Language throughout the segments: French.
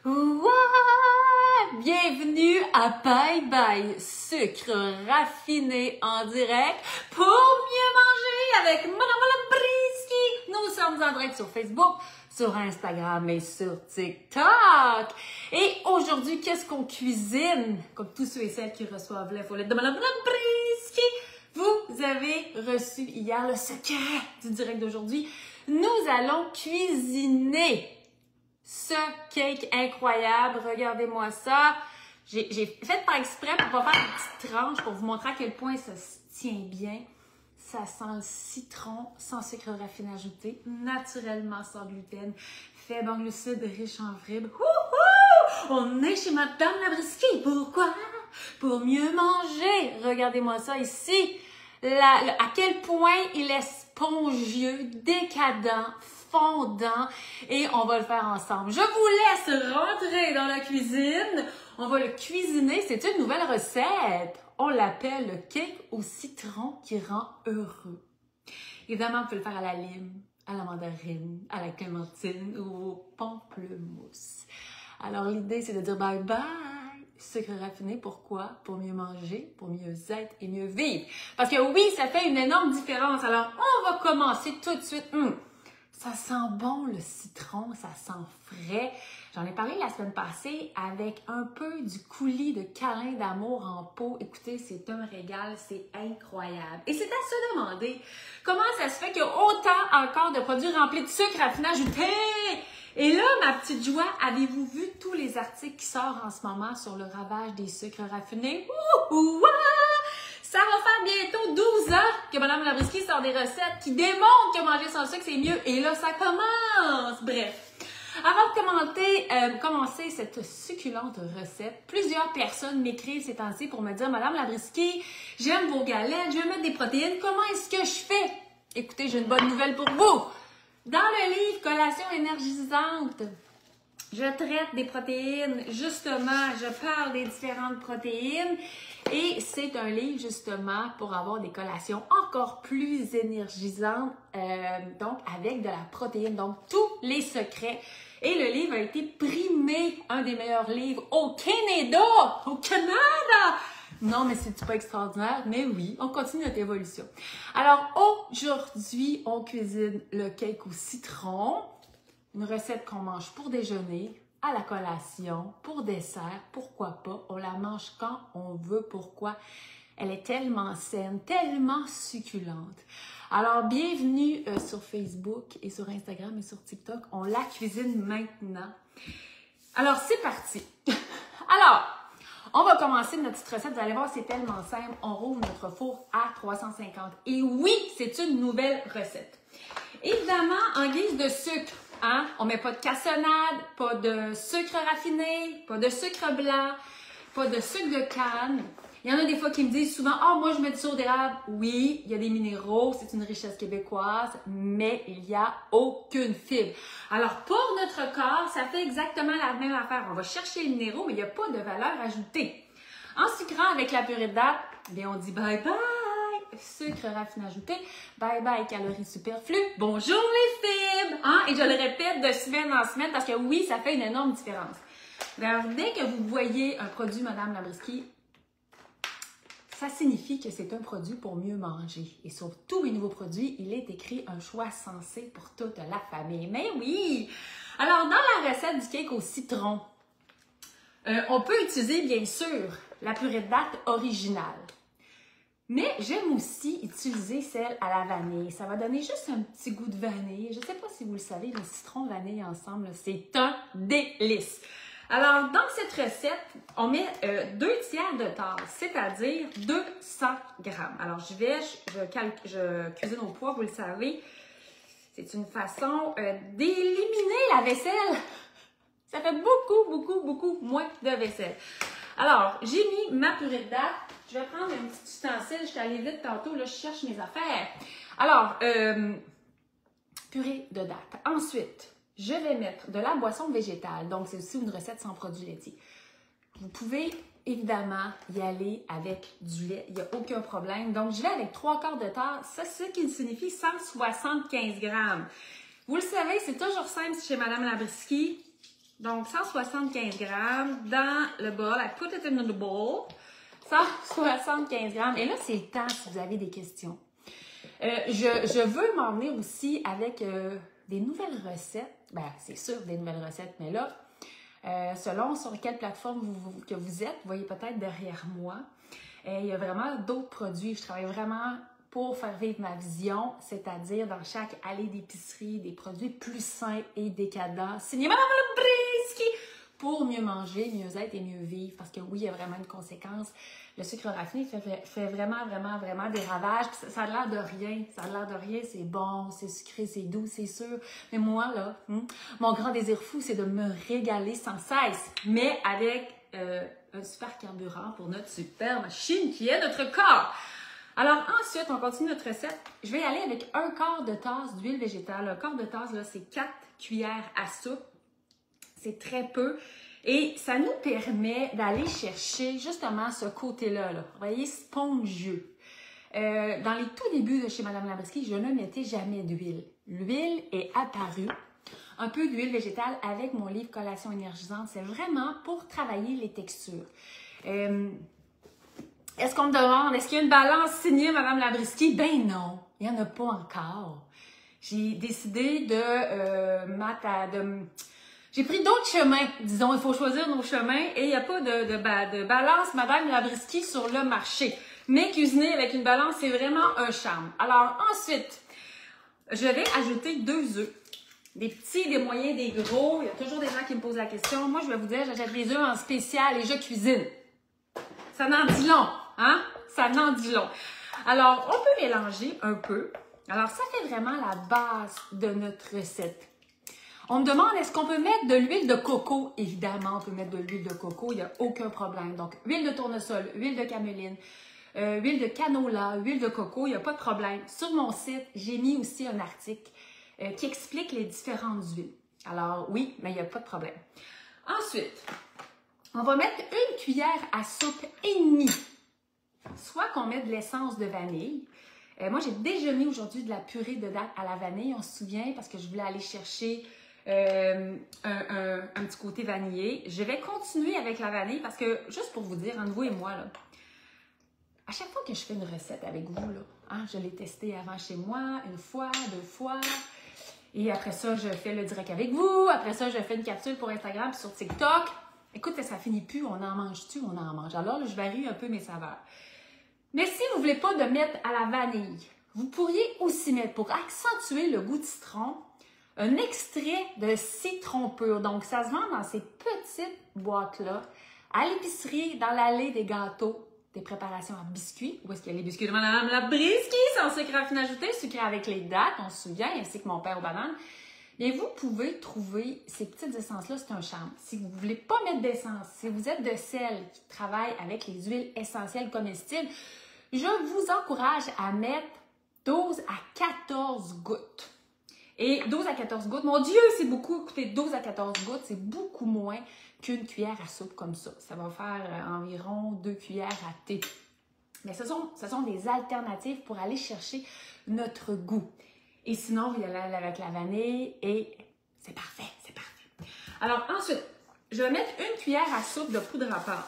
What? Bienvenue à Bye Bye Sucre raffiné en direct pour mieux manger avec Madame Labriski. Nous sommes en direct sur Facebook, sur Instagram et sur TikTok. Et aujourd'hui, qu'est-ce qu'on cuisine? Comme tous ceux et celles qui reçoivent l'infolette de Madame Labriski, vous avez reçu hier le secret du direct d'aujourd'hui. Nous allons cuisiner ce cake incroyable. Regardez-moi ça. J'ai fait par exprès pour pas faire une petite tranche pour vous montrer à quel point ça se tient bien. Ça sent le citron sans sucre raffiné ajouté, naturellement sans gluten, faible en glucides, riche en fibres. On est chez Madame Labriski. Pourquoi? Pour mieux manger. Regardez-moi ça ici. À quel point il est spongieux, décadent, fondant, et on va le faire ensemble. Je vous laisse rentrer dans la cuisine. On va le cuisiner. C'est une nouvelle recette. On l'appelle le cake au citron qui rend heureux. Évidemment, on peut le faire à la lime, à la mandarine, à la clémentine ou au pamplemousse. Alors, l'idée, c'est de dire bye bye. Sucre raffiné, pourquoi? Pour mieux manger, pour mieux être et mieux vivre. Parce que oui, ça fait une énorme différence. Alors, on va commencer tout de suite. Ça sent bon le citron, ça sent frais. J'en ai parlé la semaine passée avec un peu du coulis de câlin d'amour en pot. Écoutez, c'est un régal, c'est incroyable. Et c'est à se demander comment ça se fait qu'il y a autant encore de produits remplis de sucre raffiné ajouté. Et là, ma petite joie, avez-vous vu tous les articles qui sortent en ce moment sur le ravage des sucres raffinés? Ça va faire bientôt 12 ans que Madame Labriski sort des recettes qui démontrent que manger sans sucre, c'est mieux. Et là, ça commence! Bref. Avant de commencer cette succulente recette, plusieurs personnes m'écrivent ces temps-ci pour me dire « Madame Labriski, j'aime vos galettes, je veux mettre des protéines, comment est-ce que je fais? » Écoutez, j'ai une bonne nouvelle pour vous. Dans le livre « Collation énergisante », je traite des protéines, justement, je parle des différentes protéines et c'est un livre justement pour avoir des collations encore plus énergisantes, donc avec de la protéine, donc tous les secrets. Et le livre a été primé, un des meilleurs livres au Canada! Au Canada! Non, mais c'est pas extraordinaire, mais oui, on continue notre évolution. Alors aujourd'hui, on cuisine le cake au citron. Une recette qu'on mange pour déjeuner, à la collation, pour dessert, pourquoi pas. On la mange quand on veut, pourquoi. Elle est tellement saine, tellement succulente. Alors, bienvenue sur Facebook et sur Instagram et sur TikTok. On la cuisine maintenant. Alors, c'est parti. Alors, on va commencer notre petite recette. Vous allez voir, c'est tellement simple. On rouvre notre four à 350. Et oui, c'est une nouvelle recette. Évidemment, en guise de sucre, hein, on met pas de cassonade, pas de sucre raffiné, pas de sucre blanc, pas de sucre de canne. Il y en a des fois qui me disent souvent « Ah, moi, je mets du sirop d'érable. » Oui, il y a des minéraux, c'est une richesse québécoise, mais il n'y a aucune fibre. Alors, pour notre corps, ça fait exactement la même affaire. On va chercher les minéraux, mais il n'y a pas de valeur ajoutée. En sucrant avec la purée de date, bien, on dit « Bye bye! » Sucre raffiné ajouté, bye bye calories superflues, bonjour les fibres, hein? Et je le répète de semaine en semaine parce que oui, ça fait une énorme différence. Alors, dès que vous voyez un produit Madame Labriski, ça signifie que c'est un produit pour mieux manger. Et sur tous mes nouveaux produits, il est écrit un choix sensé pour toute la famille. Mais oui! Alors, dans la recette du cake au citron, on peut utiliser bien sûr la purée de date originale. Mais j'aime aussi utiliser celle à la vanille. Ça va donner juste un petit goût de vanille. Je ne sais pas si vous le savez, le citron vanille ensemble, c'est un délice. Alors, dans cette recette, on met 2 tiers de tasse, c'est-à-dire 200 grammes. Alors, je cuisine au poids, vous le savez. C'est une façon d'éliminer la vaisselle. Ça fait beaucoup moins de vaisselle. Alors, j'ai mis ma purée de date. Je vais prendre un petit ustensile. Je suis allée vite tantôt. Là, je cherche mes affaires. Alors, purée de date. Ensuite, je vais mettre de la boisson végétale. Donc, c'est aussi une recette sans produits laitiers. Vous pouvez évidemment y aller avec du lait. Il n'y a aucun problème. Donc, je vais avec 3/4 de tasse. Ça, c'est ce qui signifie 175 grammes. Vous le savez, c'est toujours simple chez Madame Labriski. Donc, 175 grammes dans le bol. I put it in the bowl. 175 grammes. Et là, c'est le temps si vous avez des questions. Je veux m'emmener aussi avec des nouvelles recettes. Ben, c'est sûr, des nouvelles recettes, mais là, selon sur quelle plateforme que vous êtes, vous voyez peut-être derrière moi, il y a vraiment d'autres produits. Je travaille vraiment pour faire vivre ma vision, c'est-à-dire dans chaque allée d'épicerie, des produits plus sains et décadents. Signé Madame Labriski pour mieux manger, mieux être et mieux vivre. Parce que oui, il y a vraiment une conséquence. Le sucre raffiné fait vraiment des ravages. Puis ça a l'air de rien. Ça a l'air de rien. C'est bon, c'est sucré, c'est doux, c'est sûr. Mais moi, là, mon grand désir fou, c'est de me régaler sans cesse. Mais avec un super carburant pour notre super machine qui est notre corps. Alors ensuite, on continue notre recette. Je vais y aller avec un quart de tasse d'huile végétale. Un quart de tasse, là, c'est 4 cuillères à soupe. C'est très peu. Et ça nous permet d'aller chercher justement ce côté-là. Là. Vous voyez, spongieux. Dans les tout débuts de chez Madame Labriski, je ne mettais jamais d'huile. L'huile est apparue. Un peu d'huile végétale avec mon livre Collation énergisante. C'est vraiment pour travailler les textures. Est-ce qu'on me demande, est-ce qu'il y a une balance signée Madame Labriski? Ben non, il n'y en a pas encore. J'ai décidé j'ai pris d'autres chemins, disons, il faut choisir nos chemins et il n'y a pas de balance Madame Labriski sur le marché. Mais cuisiner avec une balance, c'est vraiment un charme. Alors ensuite, je vais ajouter 2 œufs. Des petits, des moyens, des gros. Il y a toujours des gens qui me posent la question. Moi, je vais vous dire, j'achète les œufs en spécial et je cuisine. Ça n'en dit long, hein? Ça n'en dit long. Alors, on peut mélanger un peu. Alors, ça fait vraiment la base de notre recette. On me demande, est-ce qu'on peut mettre de l'huile de coco? Évidemment, on peut mettre de l'huile de coco, il n'y a aucun problème. Donc, huile de tournesol, huile de caméline, huile de canola, huile de coco, il n'y a pas de problème. Sur mon site, j'ai mis aussi un article qui explique les différentes huiles. Alors, oui, mais il n'y a pas de problème. Ensuite, on va mettre 1 cuillère à soupe et demie. Soit qu'on met de l'essence de vanille. Moi, j'ai déjà mis aujourd'hui de la purée de dattes à la vanille, on se souvient, parce que je voulais aller chercher un petit côté vanillé. Je vais continuer avec la vanille parce que, juste pour vous dire, entre vous et moi, là, à chaque fois que je fais une recette avec vous, là, hein, je l'ai testée avant chez moi, 1 fois, 2 fois. Et après ça, je fais le direct avec vous. Après ça, je fais une capsule pour Instagram sur TikTok. Écoute, ça finit plus, on en mange-tu? On en mange. Alors là, je varie un peu mes saveurs. Mais si vous ne voulez pas de mettre à la vanille, vous pourriez aussi mettre, pour accentuer le goût de citron, un extrait de citron pur. Donc, ça se vend dans ces petites boîtes-là, à l'épicerie, dans l'allée des gâteaux, des préparations à biscuits. Où est-ce qu'il y a les biscuits de Madame Labriski, sans sucre raffiné ajouté, sucré avec les dattes, on se souvient, ainsi que mon père aux bananes. Bien, vous pouvez trouver ces petites essences-là, c'est un charme. Si vous ne voulez pas mettre d'essence, si vous êtes de celles qui travaillent avec les huiles essentielles comestibles, je vous encourage à mettre 12 à 14 gouttes. Et 12 à 14 gouttes, mon Dieu, c'est beaucoup. Écoutez, 12 à 14 gouttes, c'est beaucoup moins qu'une cuillère à soupe comme ça. Ça va faire environ 2 cuillères à thé. Mais ce sont des alternatives pour aller chercher notre goût. Et sinon, vous y allez avec la vanille et c'est parfait, c'est parfait. Alors ensuite, je vais mettre 1 cuillère à soupe de poudre à pâte.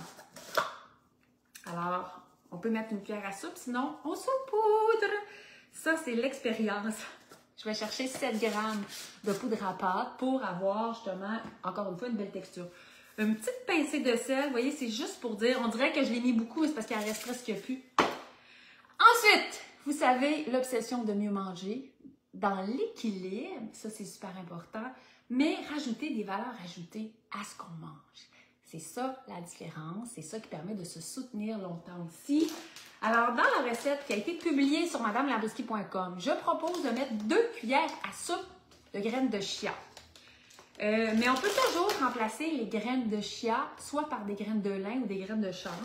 Alors, on peut mettre 1 cuillère à soupe, sinon on saupoudre. Ça, c'est l'expérience. Je vais chercher 7 grammes de poudre à pâte pour avoir justement, encore une fois, une belle texture. Une petite pincée de sel, vous voyez, c'est juste pour dire, on dirait que je l'ai mis beaucoup, c'est parce qu'il en reste presque plus. Ensuite, vous savez, l'obsession de mieux manger, dans l'équilibre, ça c'est super important, mais rajouter des valeurs ajoutées à ce qu'on mange. C'est ça la différence, c'est ça qui permet de se soutenir longtemps aussi. Alors, dans la recette qui a été publiée sur madamelabriski.com, je propose de mettre 2 cuillères à soupe de graines de chia. Mais on peut toujours remplacer les graines de chia, soit par des graines de lin ou des graines de chanvre.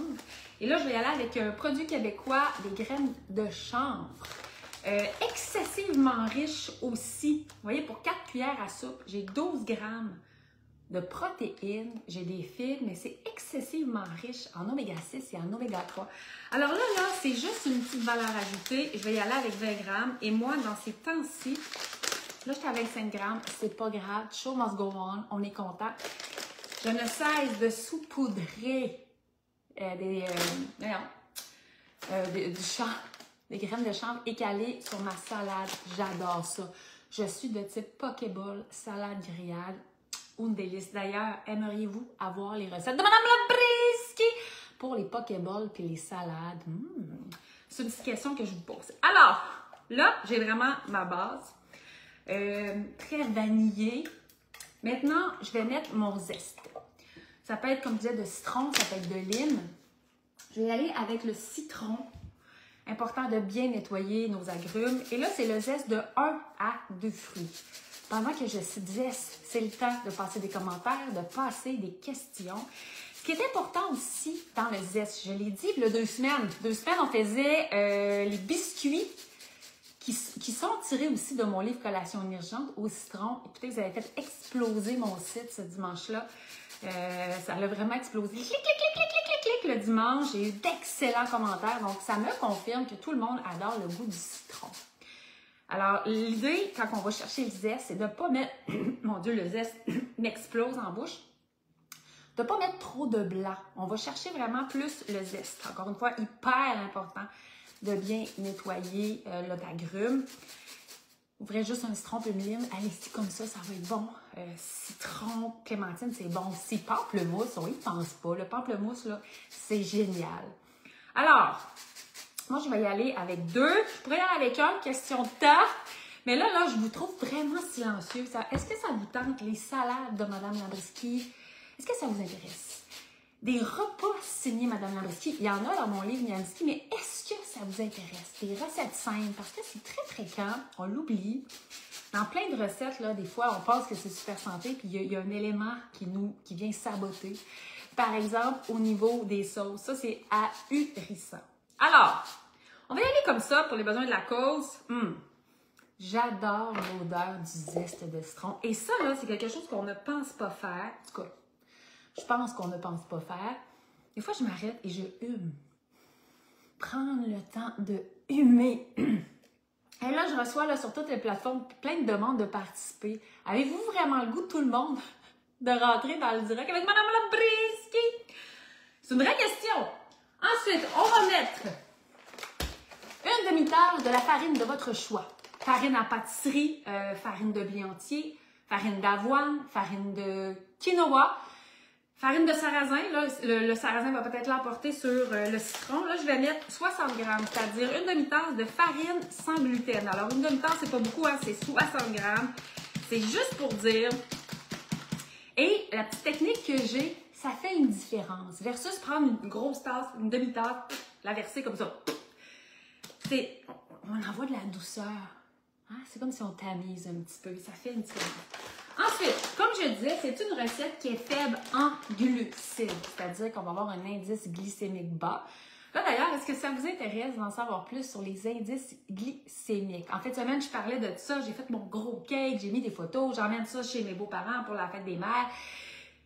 Et là, je vais y aller avec un produit québécois, des graines de chanvre. Excessivement riche aussi. Vous voyez, pour 4 cuillères à soupe, j'ai 12 grammes de protéines, j'ai des fibres, mais c'est excessivement riche en oméga 6 et en oméga 3. Alors là, c'est juste une petite valeur ajoutée. Je vais y aller avec 20 grammes. Et moi, dans ces temps-ci, là, je suis avec 5 grammes, c'est pas grave. Show must go on, on est content. Je ne cesse de saupoudrer des graines de chanvre écalées sur ma salade. J'adore ça. Je suis de type Pokéball, salade grillade. Une délice. D'ailleurs, aimeriez-vous avoir les recettes de Madame Labrisky pour les Pokéballs puis les salades? C'est une petite question que je vous pose. Alors, là, j'ai vraiment ma base. Très vanillée. Maintenant, je vais mettre mon zeste. Ça peut être, comme je disais, de citron, ça peut être de lime. Je vais y aller avec le citron. Important de bien nettoyer nos agrumes. Et là, c'est le zeste de 1 à 2 fruits. Pendant que je cite zeste, c'est le temps de passer des commentaires, de passer des questions. Ce qui est important aussi dans le zeste, je l'ai dit il y a 2 semaines. 2 semaines, on faisait les biscuits qui sont tirés aussi de mon livre Collation émergente au citron. Écoutez, vous avez fait exploser mon site ce dimanche-là. Ça a vraiment explosé. Clic, clic, clic, clic, clic, clic, clic, le dimanche. J'ai eu d'excellents commentaires. Donc, ça me confirme que tout le monde adore le goût du citron. Alors, l'idée, quand on va chercher le zeste, c'est de ne pas mettre... Mon Dieu, le zeste m'explose en bouche. De ne pas mettre trop de blanc. On va chercher vraiment plus le zeste. Encore une fois, hyper important de bien nettoyer l'agrume. Ouvrez juste un citron peu de lime. Allez-y comme ça va être bon. Citron, clémentine, c'est bon aussi. Pamplemousse, on y pense pas. Le pamplemousse, là, c'est génial. Alors, moi, je vais y aller avec 2. Je pourrais y aller avec 1, question de temps. Mais là, je vous trouve vraiment silencieux. Est-ce que ça vous tente, les salades de Madame Labrisky? Est-ce que ça vous intéresse? Des repas signés Madame Labrisky. Il y en a dans mon livre Labrisky, mais est-ce que ça vous intéresse? Des recettes simples, parce que c'est très fréquent, on l'oublie. Dans plein de recettes, là, des fois, on pense que c'est super santé, puis il y a un élément qui vient saboter. Par exemple, au niveau des sauces, ça, c'est ahurissant. Alors, on va y aller comme ça pour les besoins de la cause. J'adore l'odeur du zeste de citron. Et ça, là, c'est quelque chose qu'on ne pense pas faire. En tout cas, je pense qu'on ne pense pas faire. Des fois, je m'arrête et je hume. Prendre le temps de humer. Et là, je reçois là, sur toutes les plateformes plein de demandes de participer. Avez-vous vraiment le goût de tout le monde de rentrer dans le direct avec Madame Labrisky? C'est une vraie question. Ensuite, on va mettre une demi-tasse de la farine de votre choix. Farine à pâtisserie, farine de blé entier, farine d'avoine, farine de quinoa, farine de sarrasin. Là, le sarrasin va peut-être l'emporter sur le citron. Là, je vais mettre 60 grammes, c'est-à-dire une demi-tasse de farine sans gluten. Alors, une demi-tasse, c'est pas beaucoup, hein, c'est 60 grammes. C'est juste pour dire. Et la petite technique que j'ai, ça fait une différence. Versus prendre une grosse tasse, une demi-tasse, la verser comme ça. On envoie de la douceur. Hein? C'est comme si on tamise un petit peu. Ça fait une différence. Ensuite, comme je disais, c'est une recette qui est faible en glucides. C'est-à-dire qu'on va avoir un indice glycémique bas. Là, d'ailleurs, est-ce que ça vous intéresse d'en savoir plus sur les indices glycémiques? En fin de semaine, je parlais de ça. J'ai fait mon gros cake, j'ai mis des photos. J'emmène ça chez mes beaux-parents pour la fête des mères.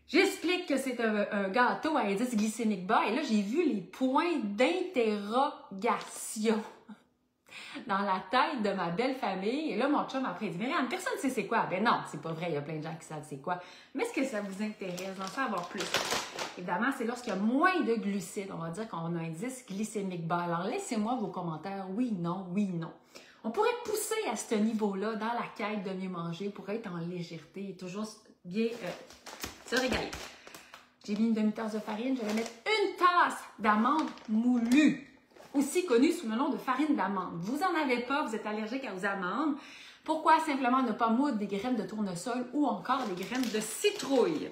J'explique que c'est un gâteau à indice glycémique bas. Et là, j'ai vu les points d'interrogation dans la tête de ma belle famille. Et là, mon chum après, il dit « Myriam, personne ne sait c'est quoi. » Ben non, c'est pas vrai, il y a plein de gens qui savent c'est quoi. Mais est-ce que ça vous intéresse d'en savoir plus? Évidemment, c'est lorsqu'il y a moins de glucides. On va dire qu'on a un indice glycémique bas. Alors, laissez-moi vos commentaires. Oui, non, oui, non. On pourrait pousser à ce niveau-là dans la quête de mieux manger pour être en légèreté et toujours bien se régaler. J'ai mis une demi-tasse de farine. Je vais mettre une tasse d'amandes moulues, aussi connue sous le nom de farine d'amande. Vous n'en avez pas, vous êtes allergique aux amandes. Pourquoi simplement ne pas moudre des graines de tournesol ou encore des graines de citrouille?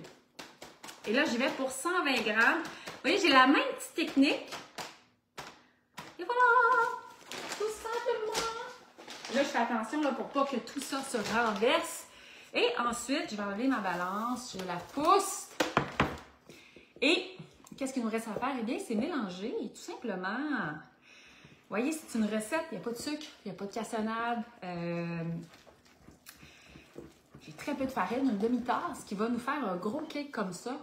Et là, j'y vais pour 120 grammes. Vous voyez, j'ai la même petite technique. Et voilà! Tout simplement. Là, je fais attention là, pour pas que tout ça se renverse. Et ensuite, je vais enlever ma balance, je la pousse. Et qu'est-ce qu'il nous reste à faire? Eh bien, c'est mélanger, tout simplement. Vous voyez, c'est une recette, il n'y a pas de sucre, il n'y a pas de cassonade. J'ai très peu de farine, une demi-tasse qui va nous faire un gros cake comme ça.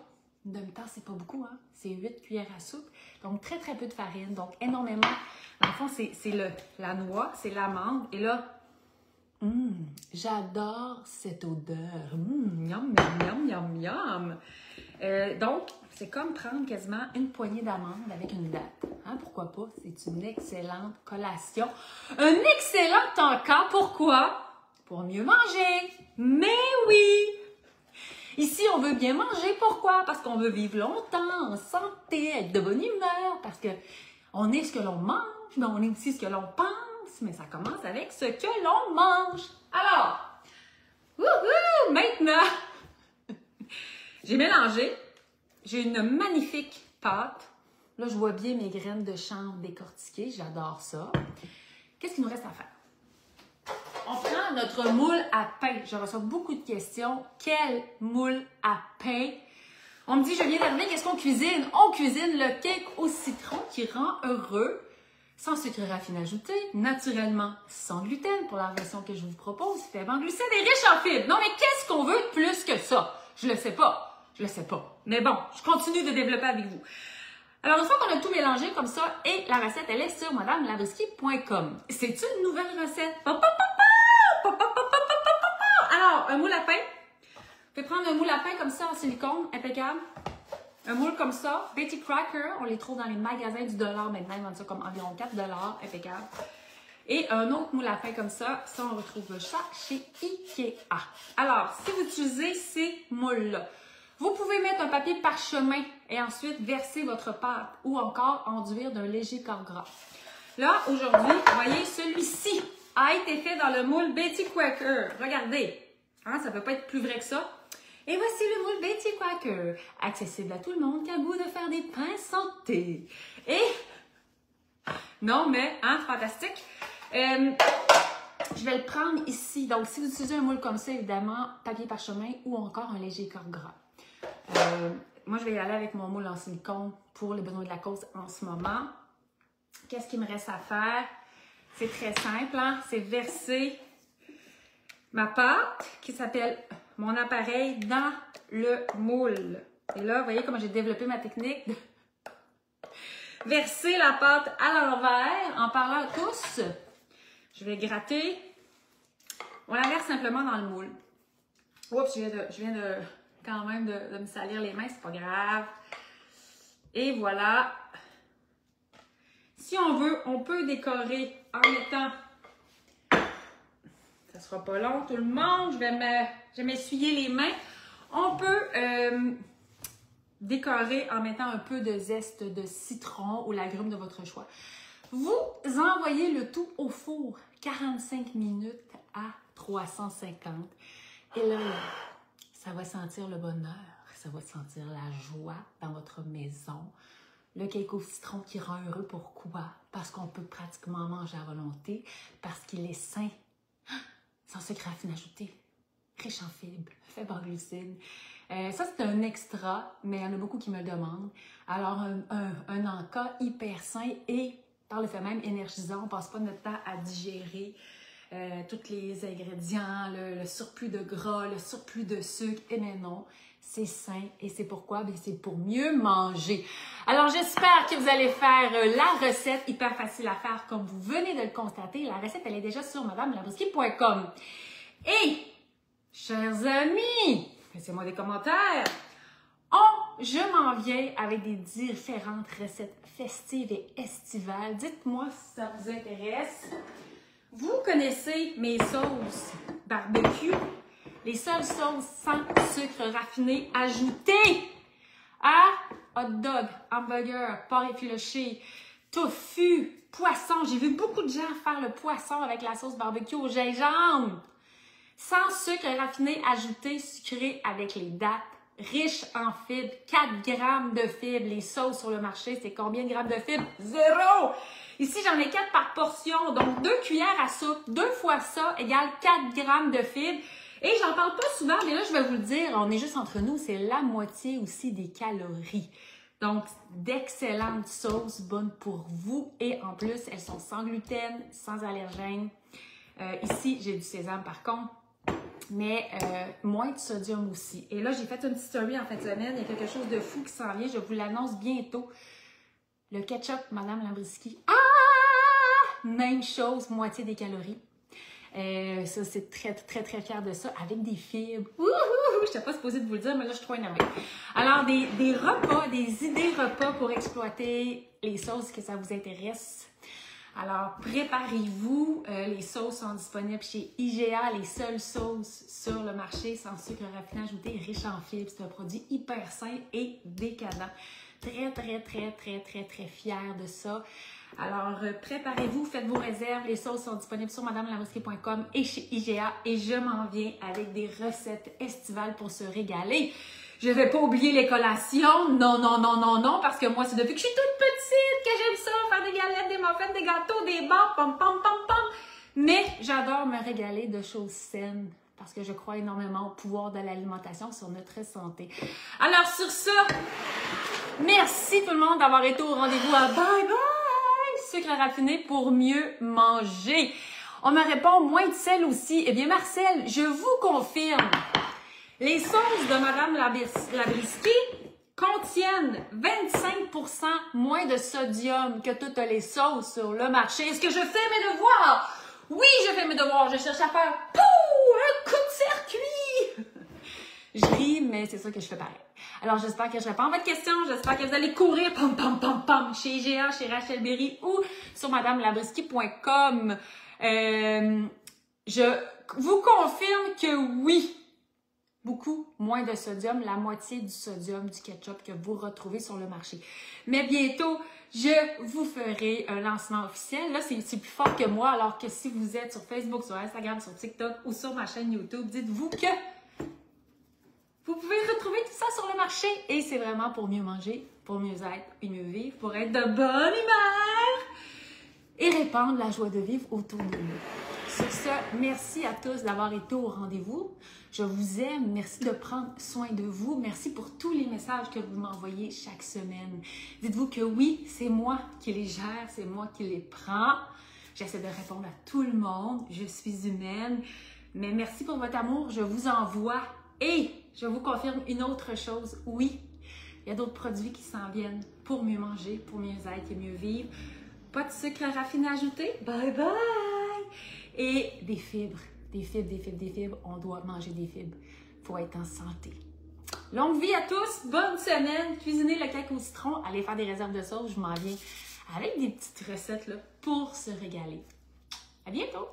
Une demi-tasse, c'est pas beaucoup, hein? C'est 8 cuillères à soupe. Donc, très, très peu de farine. Donc, énormément. Dans le fond, c'est la noix, c'est l'amande. Et là, j'adore cette odeur. Miam, miam, miam, miam, miam. Donc, c'est comme prendre quasiment une poignée d'amandes avec une date. Hein, pourquoi pas? C'est une excellente collation. Un excellent encas. Pourquoi? Pour mieux manger. Mais oui! Ici, on veut bien manger. Pourquoi? Parce qu'on veut vivre longtemps, en santé, être de bonne humeur. Parce que on est ce que l'on mange, mais on est aussi ce que l'on pense. Mais ça commence avec ce que l'on mange. Alors, maintenant, j'ai mélangé. J'ai une magnifique pâte. Là, je vois bien mes graines de chanvre décortiquées. J'adore ça. Qu'est-ce qu'il nous reste à faire? On prend notre moule à pain. Je reçois beaucoup de questions. Quel moule à pain? On me dit, je viens d'arriver, qu'est-ce qu'on cuisine? On cuisine le cake au citron qui rend heureux, sans sucre raffiné ajouté, naturellement sans gluten pour la version que je vous propose, faible en glucides et riche en fibres. Non, mais qu'est-ce qu'on veut de plus que ça? Je le sais pas. Je le sais pas. Mais bon, je continue de développer avec vous. Alors, une fois qu'on a tout mélangé comme ça, et la recette, elle est sur madamelabrisky.com. C'est une nouvelle recette. Alors, un moule à pain. Vous pouvez prendre un moule à pain comme ça en silicone, impeccable. Un moule comme ça, Betty Crocker, on les trouve dans les magasins du dollar maintenant, ils vendent ça comme environ 4 $, impeccable. Et un autre moule à pain comme ça on retrouve ça chez Ikea. Alors, si vous utilisez ces moules-là, vous pouvez mettre un papier parchemin et ensuite verser votre pâte ou encore enduire d'un léger corps gras. Là, aujourd'hui, vous voyez, celui-ci a été fait dans le moule Betty Crocker. Regardez, hein, ça ne peut pas être plus vrai que ça. Et voici le moule Betty Crocker, accessible à tout le monde qui a le goût de faire des pains santé. Et, non mais, hein, fantastique. Je vais le prendre ici. Donc, si vous utilisez un moule comme ça, évidemment, papier parchemin ou encore un léger corps gras. Moi, je vais y aller avec mon moule en silicone pour les besoins de la cause en ce moment. Qu'est-ce qu'il me reste à faire? C'est très simple, hein? C'est verser ma pâte qui s'appelle mon appareil dans le moule. Et là, vous voyez comment j'ai développé ma technique de verser la pâte à l'envers en parlant tous. Je vais gratter. On la verse simplement dans le moule. Oups, je viens de quand même de me salir les mains, c'est pas grave. Et voilà. Si on veut, on peut décorer en mettant... Ça sera pas long, tout le monde. Je vais m'essuyer les mains. On peut décorer en mettant un peu de zeste de citron ou l'agrume de votre choix. Vous envoyez le tout au four 45 minutes à 350. Et là, ça va sentir le bonheur, ça va sentir la joie dans votre maison. Le cake au citron qui rend heureux, pourquoi? Parce qu'on peut pratiquement manger à volonté, parce qu'il est sain, sans sucre raffiné ajouté, riche en fibres, faible en glucides. Ça, c'est un extra, mais il y en a beaucoup qui me le demandent. Alors, un encas hyper sain et, par le fait même, énergisant. On ne passe pas notre temps à digérer tous les ingrédients, le surplus de gras, le surplus de sucre. Et mais non, c'est sain et c'est pourquoi? C'est pour mieux manger. Alors, j'espère que vous allez faire la recette hyper facile à faire comme vous venez de le constater. La recette, elle est déjà sur madamelabrisky.com. Et, chers amis, laissez-moi des commentaires. Je m'en viens avec des différentes recettes festives et estivales. Dites-moi si ça vous intéresse. Vous connaissez mes sauces barbecue, les seules sauces sans sucre raffiné ajouté à hot dog, hamburger, porc effiloché, tofu, poisson. J'ai vu beaucoup de gens faire le poisson avec la sauce barbecue au gingembre. Sans sucre raffiné ajouté, sucré avec les dattes, riche en fibres, 4 grammes de fibres. Les sauces sur le marché, c'est combien de grammes de fibres? 0! Ici, j'en ai 4 par portion, donc 2 cuillères à soupe, 2 fois ça égale 4 grammes de fibres. Et j'en parle pas souvent, mais là, je vais vous le dire, on est juste entre nous, c'est la moitié aussi des calories. Donc, d'excellentes sauces bonnes pour vous. Et en plus, elles sont sans gluten, sans allergènes. Ici, j'ai du sésame par contre. Mais moins de sodium aussi. Et là, j'ai fait une petite story en fin de semaine. Il y a quelque chose de fou qui s'en vient. Je vous l'annonce bientôt. Le ketchup, Madame Lambrisky. Ah! Même chose, moitié des calories. Ça, c'est très, très, très fière de ça. Avec des fibres. Wouhou! Je n'étais pas supposée de vous le dire, mais là, je suis trop énervée. Alors, des repas, des idées repas pour exploiter les sauces que ça vous intéresse. Alors, préparez-vous. Les sauces sont disponibles chez IGA, les seules sauces sur le marché sans sucre raffiné ajouté, riche en fibres. C'est un produit hyper sain et décadent. Très fière de ça. Alors, préparez-vous, faites vos réserves. Les sauces sont disponibles sur madamelabrisky.com et chez IGA. Et je m'en viens avec des recettes estivales pour se régaler. Je vais pas oublier les collations. Non, parce que moi, c'est depuis que je suis toute petite que j'aime ça, faire des galettes, des muffins, des gâteaux, des bons, pom. Mais j'adore me régaler de choses saines parce que je crois énormément au pouvoir de l'alimentation sur notre santé. Alors, sur ça, merci tout le monde d'avoir été au rendez-vous à Bye Bye Sucre raffiné pour mieux manger. On me répond moins de sel aussi. Eh bien, Marcel, je vous confirme. Les sauces de Madame Labrisky contiennent 25% moins de sodium que toutes les sauces sur le marché. Est-ce que je fais mes devoirs? Oui, je fais mes devoirs. Je cherche à faire un coup de circuit. Je ris, mais c'est sûr que je fais pareil. Alors, j'espère que je réponds à votre question. J'espère que vous allez courir pom chez IGA, chez Rachel Berry ou sur madamelabrisky.com. Je vous confirme que oui, beaucoup moins de sodium, la moitié du sodium du ketchup que vous retrouvez sur le marché. Mais bientôt, je vous ferai un lancement officiel. Là, c'est plus fort que moi, alors que si vous êtes sur Facebook, sur Instagram, sur TikTok ou sur ma chaîne YouTube, dites-vous que vous pouvez retrouver tout ça sur le marché. Et c'est vraiment pour mieux manger, pour mieux être et mieux vivre, pour être de bonne humeur et répandre la joie de vivre autour de nous. Sur ce, merci à tous d'avoir été au rendez-vous. Je vous aime. Merci de prendre soin de vous. Merci pour tous les messages que vous m'envoyez chaque semaine. Dites-vous que oui, c'est moi qui les gère, c'est moi qui les prends. J'essaie de répondre à tout le monde. Je suis humaine. Mais merci pour votre amour. Je vous envoie. Et je vous confirme une autre chose. Oui, il y a d'autres produits qui s'en viennent pour mieux manger, pour mieux être et mieux vivre. Pas de sucre raffiné ajouté. Bye bye! Et des fibres. Des fibres. On doit manger des fibres. Il faut être en santé. Longue vie à tous. Bonne semaine. Cuisinez le cake au citron. Allez faire des réserves de sauce. Je m'en viens avec des petites recettes là, pour se régaler. À bientôt!